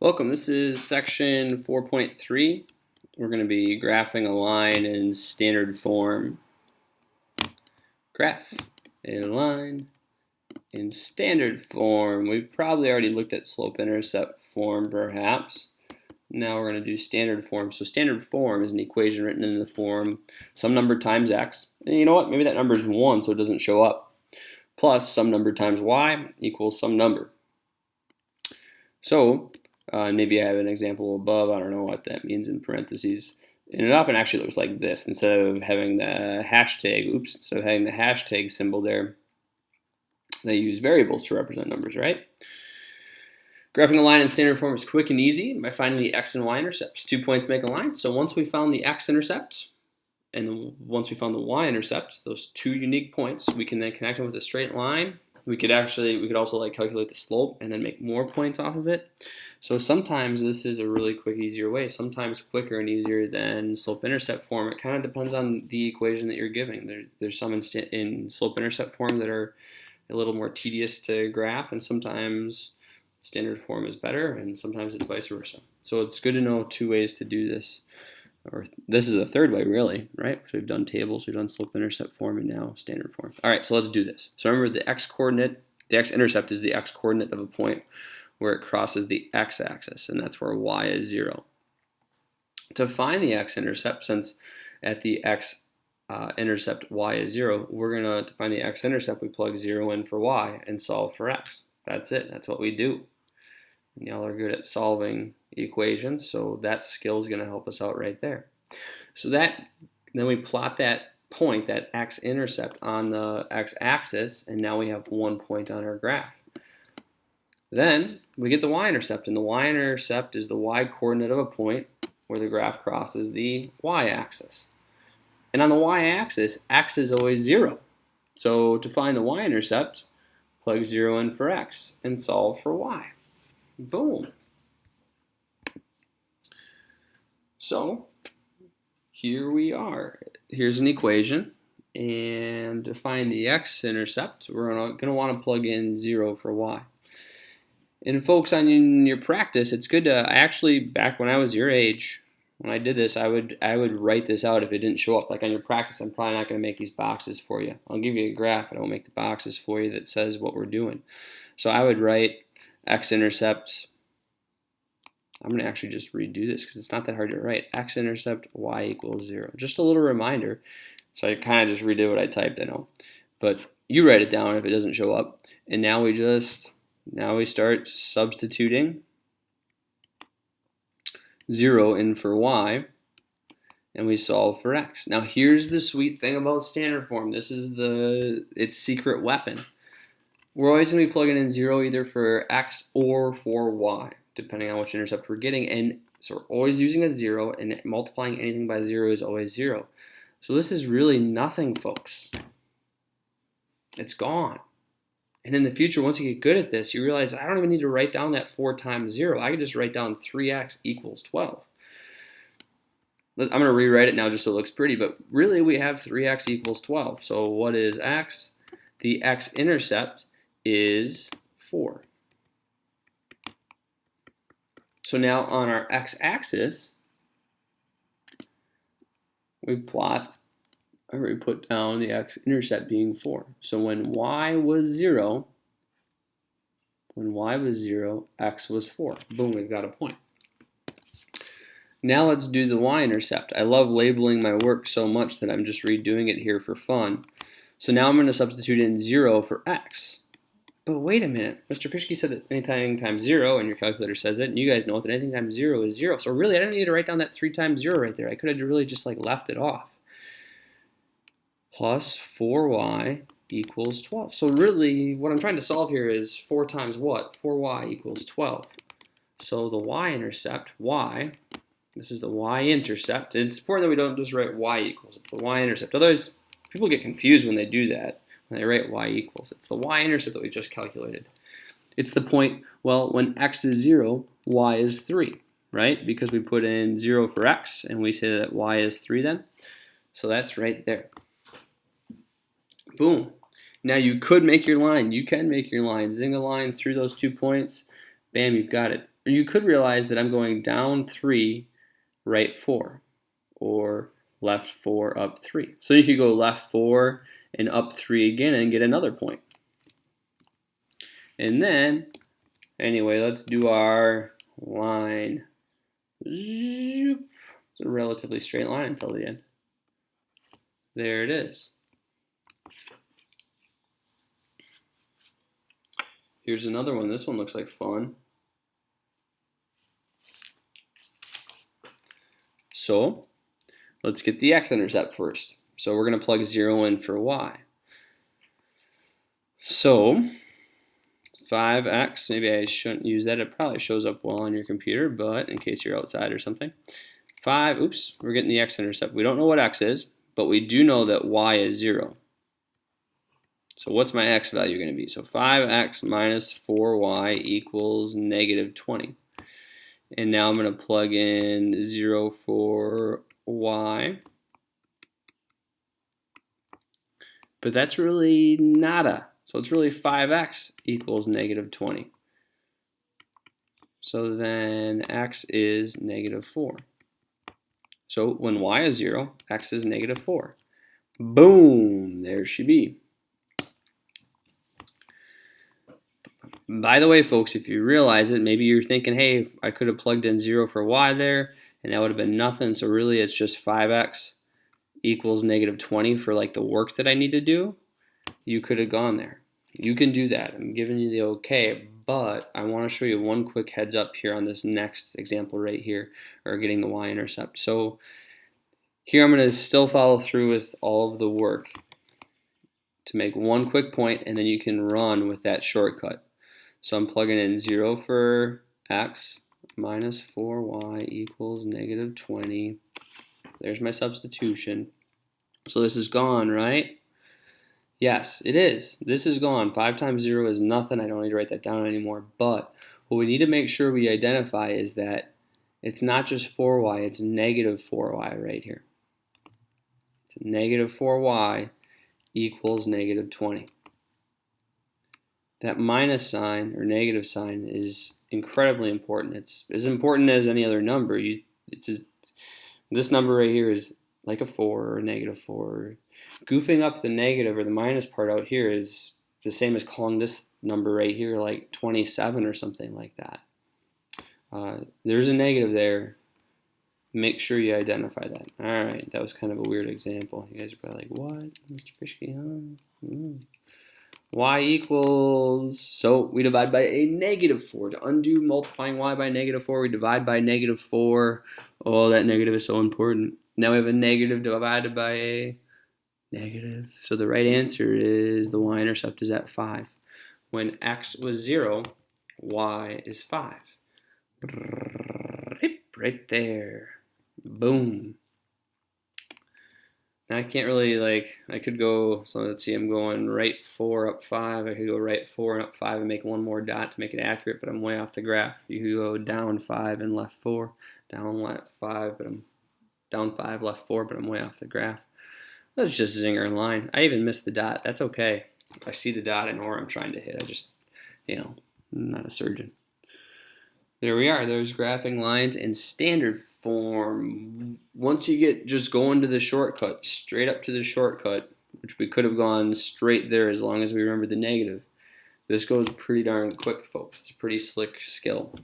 Welcome, this is section 4.3. We're going to be graphing a line in standard form. Graph a line in standard form. We've probably already looked at slope-intercept form perhaps. Now we're going to do standard form. So standard form is an equation written in the form some number times x. And you know what? Maybe that number is 1 so it doesn't show up. Plus some number times y equals some number. So maybe I have an example above. I don't know what that means in parentheses. And it often actually looks like this. Instead of having the hashtag symbol there, they use variables to represent numbers, right? Graphing a line in standard form is quick and easy by finding the x and y intercepts. 2 points make a line. So once we found the x-intercept and once we found the y-intercept, those 2 unique points, we can then connect them with a straight line. We could also calculate the slope and then make more points off of it. So sometimes this is a really quick, easier way. Sometimes quicker and easier than slope-intercept form. It kind of depends on the equation that you're giving. There's some in slope-intercept form that are a little more tedious to graph, and sometimes standard form is better, and sometimes it's vice versa. So it's good to know 2 ways to do this. Or this is the 3rd way, really, right? So we've done tables, we've done slope-intercept form, and now standard form. All right, so let's do this. So remember, the x-intercept is the x-coordinate of a point where it crosses the x-axis, and that's where y is 0. To find the x-intercept, since at the x-intercept y is 0, we're going to find the x-intercept, we plug 0 in for y and solve for x. That's it. That's what we do. Y'all are good at solving equations, so that skill is going to help us out right there. So then we plot that point, that x-intercept, on the x-axis, and now we have 1 point on our graph. Then we get the y-intercept, and the y-intercept is the y-coordinate of a point where the graph crosses the y-axis. And on the y-axis, x is always 0. So to find the y-intercept, plug 0 in for x and solve for y. Boom. So here we are. Here's an equation, and to find the x-intercept, we're going to want to plug in 0 for y. And folks, on your practice, it's good to actually, back when I was your age, when I did this, I would write this out if it didn't show up. Like on your practice, I'm probably not going to make these boxes for you. I'll give you a graph, but I won't make the boxes for you that says what we're doing. So I would write x-intercept. I'm going to actually just redo this because it's not that hard to write. X-intercept y equals 0. Just a little reminder. So I kind of just redid what I typed, I know. But you write it down if it doesn't show up. And now we start substituting 0 in for y, and we solve for x. Now here's the sweet thing about standard form. This is its secret weapon. We're always going to be plugging in 0 either for x or for y, depending on which intercept we're getting. And so we're always using a 0, and multiplying anything by 0 is always 0. So this is really nothing, folks. It's gone. And in the future, once you get good at this, you realize I don't even need to write down that 4 times 0. I can just write down 3x equals 12. I'm going to rewrite it now just so it looks pretty, but really we have 3x equals 12. So what is x? The x-intercept is 4. So now on our x-axis, we put down the x-intercept being 4. So when y was 0, x was 4. Boom, we've got a point. Now let's do the y-intercept. I love labeling my work so much that I'm just redoing it here for fun. So now I'm going to substitute in 0 for x. But wait a minute, Mr. Pischke said that anything times 0, and your calculator says it, and you guys know that anything times 0 is 0. So really, I didn't need to write down that 3 times 0 right there. I could have really just left it off. Plus 4y equals 12. So really, what I'm trying to solve here is 4 times what? 4y equals 12. So the y-intercept, y, this is the y-intercept. It's important that we don't just write y equals. It's the y-intercept. Otherwise, people get confused when they do that, when they write y equals. It's the y-intercept that we just calculated. It's the point, well, when x is 0, y is 3, right? Because we put in 0 for x, and we say that y is 3 then. So that's right there. Boom. Now you could make your line. You can make your line. Zing a line through those 2 points. Bam, you've got it. you could realize that I'm going down 3, right 4, or left 4, up 3. So you could go left 4 and up 3 again and get another point. And then, anyway, let's do our line. It's a relatively straight line until the end. There it is. Here's another one. This one looks like fun. So let's get the x-intercept first. So we're going to plug 0 in for y. So 5x, maybe I shouldn't use that. It probably shows up well on your computer, but in case you're outside or something. We're getting the x-intercept. We don't know what x is, but we do know that y is 0. So what's my x value going to be? So 5x minus 4y equals negative 20. And now I'm going to plug in 0 for y. But that's really nada. So it's really 5x equals negative 20. So then x is negative 4. So when y is 0, x is negative 4. Boom! There she be. By the way, folks, if you realize it, maybe you're thinking, hey, I could have plugged in 0 for y there, and that would have been nothing. So really, it's just 5x equals negative 20 for like the work that I need to do. You could have gone there. You can do that. I'm giving you the okay, but I want to show you one quick heads up here on this next example right here, or getting the y-intercept. So here I'm going to still follow through with all of the work to make one quick point, and then you can run with that shortcut. So I'm plugging in 0 for x minus 4y equals negative 20. There's my substitution. So this is gone, right? Yes, it is. This is gone. 5 times 0 is nothing. I don't need to write that down anymore. But what we need to make sure we identify is that it's not just 4y, it's negative 4y right here. It's negative 4y equals negative 20. That minus sign or negative sign is incredibly important. It's as important as any other number. This number right here is like a 4 or a negative 4. Goofing up the negative or the minus part out here is the same as calling this number right here like 27 or something like that. There's a negative there. Make sure you identify that. All right, that was kind of a weird example. You guys are probably like, what, Mr. Fishke, huh? Y equals, so we divide by a negative 4. To undo multiplying y by negative 4, we divide by negative 4. Oh, that negative is so important. Now we have a negative divided by a negative. So the right answer is the y-intercept is at 5. When x was 0, y is 5. Right there. Boom. I can't really I could go, so let's see, I'm going right 4 up 5. I could go right 4 and up 5 and make one more dot to make it accurate, but I'm way off the graph. You could go down 5 and left 4, down left 5, but I'm down 5, left 4, but I'm way off the graph. That's just a zinger in line. I even missed the dot. That's okay. If I see the dot, I know where I'm trying to hit. I just, I'm not a surgeon. There we are. There's graphing lines in standard form. Once you get just going to the shortcut, straight up to the shortcut, which we could have gone straight there as long as we remember the negative, this goes pretty darn quick, folks. It's a pretty slick skill.